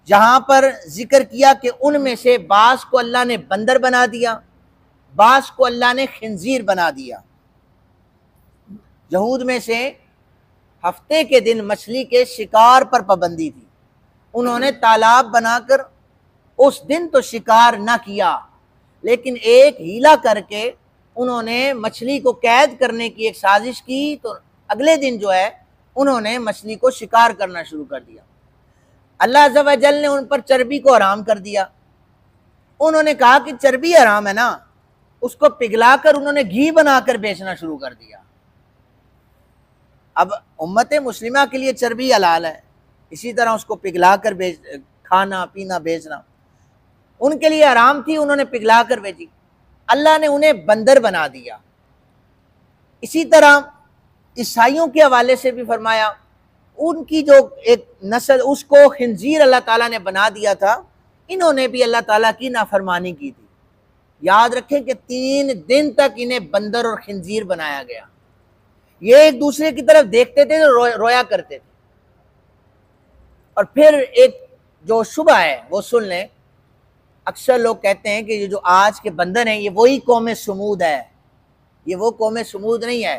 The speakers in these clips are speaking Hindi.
जहां पर जिक्र किया कि उनमें से बास को अल्लाह ने बंदर बना दिया, बास को अल्लाह ने खिंजीर बना दिया। यहूद में से हफ्ते के दिन मछली के शिकार पर पाबंदी थी, उन्होंने तालाब बनाकर उस दिन तो शिकार ना किया, लेकिन एक हीला करके उन्होंने मछली को कैद करने की एक साजिश की, तो अगले दिन जो है उन्होंने मछली को शिकार करना शुरू कर दिया। अल्लाह अज़्ज़ा व जल ने उन पर चर्बी को हराम कर दिया। उन्होंने कहा कि चर्बी हराम है ना, उसको पिघलाकर उन्होंने घी बनाकर बेचना शुरू कर दिया। अब उम्मत मुस्लिमा के लिए चर्बी हलाल है, इसी तरह उसको पिघलाकर खाना पीना बेचना उनके लिए हराम थी, उन्होंने पिघलाकर बेची। अल्लाह ने उन्हें बंदर बना दिया। इसी तरह ईसाइयों के हवाले से भी फरमाया, उनकी जो एक नस्ल उसको खिंजीर अल्लाह ताला ने बना दिया था, इन्होंने भी अल्लाह ताला की नाफरमानी की थी। याद रखें कि 3 दिन तक इन्हें बंदर और खिंजीर बनाया गया। ये एक दूसरे की तरफ देखते थे तो रोया करते थे। और फिर एक जो शुबा है वो सुन लें। अक्सर लोग कहते हैं कि ये जो आज के बंदर हैं ये वही कौम समूद है। ये वो कौम समूद नहीं है।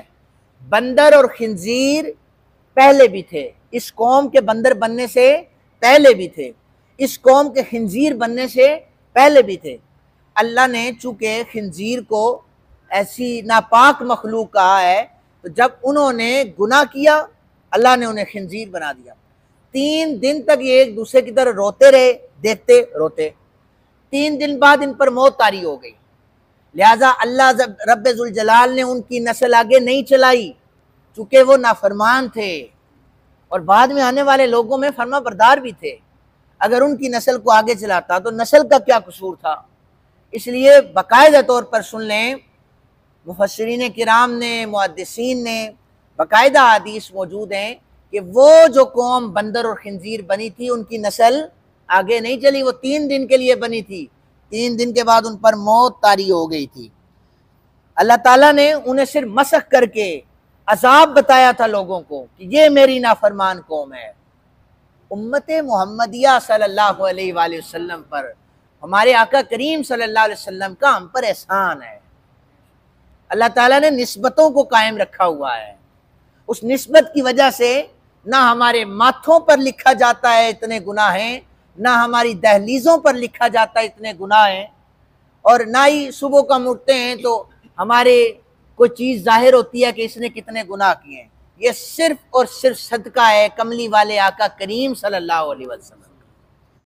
बंदर और खिंजीर पहले भी थे, इस कौम के बंदर बनने से पहले भी थे, इस कौम के खिंजीर बनने से पहले भी थे। अल्लाह ने चूंकि खिंजीर को ऐसी नापाक मखलूक कहा है, तो जब उन्होंने गुनाह किया अल्लाह ने उन्हें खिंजीर बना दिया। 3 दिन तक ये एक दूसरे की तरह रोते रहे, देखते रोते। 3 दिन बाद इन पर मौत तारी हो गई। लिहाजा अल्लाह रब्बे जुल जलाल ने उनकी नस्ल आगे नहीं चलाई, चूंकि वो नाफरमान थे और बाद में आने वाले लोगों में फरमा बरदार भी थे। अगर उनकी नस्ल को आगे चलाता तो नस्ल का क्या कसूर था। इसलिए बाकायदा तौर पर सुन लें, मुफस्सिरीन किराम ने, मुहद्दिसीन ने, बाकायदा हदीस मौजूद हैं कि वो जो कौम बंदर और खिंजीर बनी थी उनकी नस्ल आगे नहीं चली। वो 3 दिन के लिए बनी थी, 3 दिन के बाद उन पर मौत तारी हो गई थी। अल्लाह ताला ने उन्हें सिर्फ मसख करके अजाब बताया था लोगों को कि ये मेरी नाफरमान कौम है। उम्मत मोहम्मदिया सल्लल्लाहु अलैहि वसल्लम पर हमारे आका करीम सल्लल्लाहु अलैहि वसल्लम का हम पर एहसान है। अल्लाह ताला ने निस्बतों को कायम रखा हुआ है। उस निस्बत की वजह से ना हमारे माथों पर लिखा जाता है इतने गुनाह हैं, ना हमारी दहलीजों पर लिखा जाता है इतने गुनाह हैं, और ना ही सुबह को हम उठते हैं तो हमारे कोई चीज़ जाहिर होती है कि इसने कितने गुनाह किए हैं। ये सिर्फ और सिर्फ सदका है कमली वाले आका करीम सल्लल्लाहु अलैहि वसल्लम।